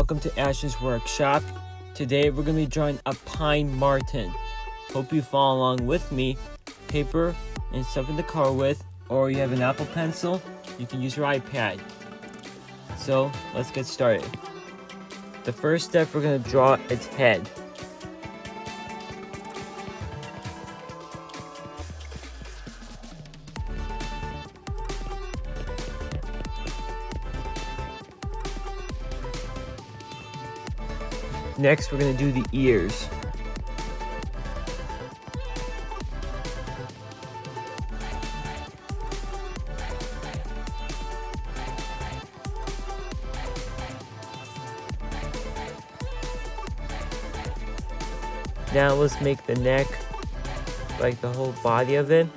welcome to Ashton's workshop. Today we're going to be drawing a pine marten. Hope you follow along with me. Paper and stuff in the color with, or you have an Apple Pencil, you can use your iPad. So let's get started. The first step, we're going to draw its head. Next, we're going to do the ears. Now let's make the neck, like the whole body of it.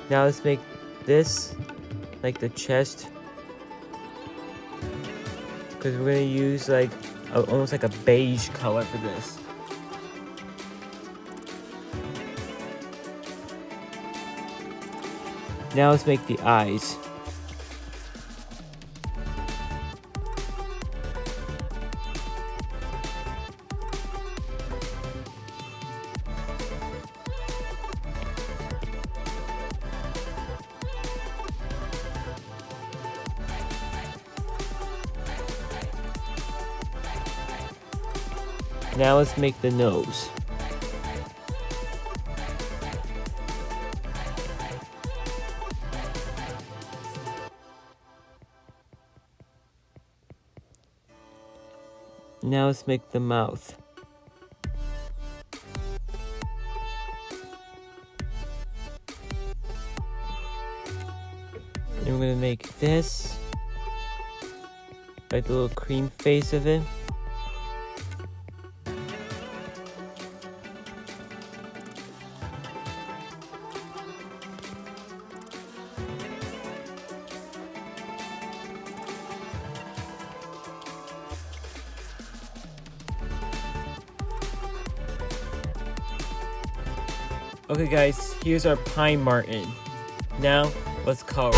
Now let's make this like the chest, because we're going to use like almost like a beige color for this. Now let's make the eyes. Now let's make the nose. Now let's make the mouth. And we're gonna make this, like the little cream face of it. Okay guys, here's our pine marten. Now, let's color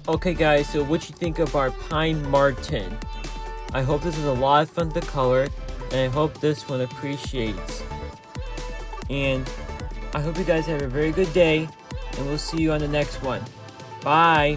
Okay guys, so what you think of our pine marten? I hope this is a lot of fun to color, and I hope this one appreciates. And I hope you guys have a very good day, and we'll see you on the next one. Bye!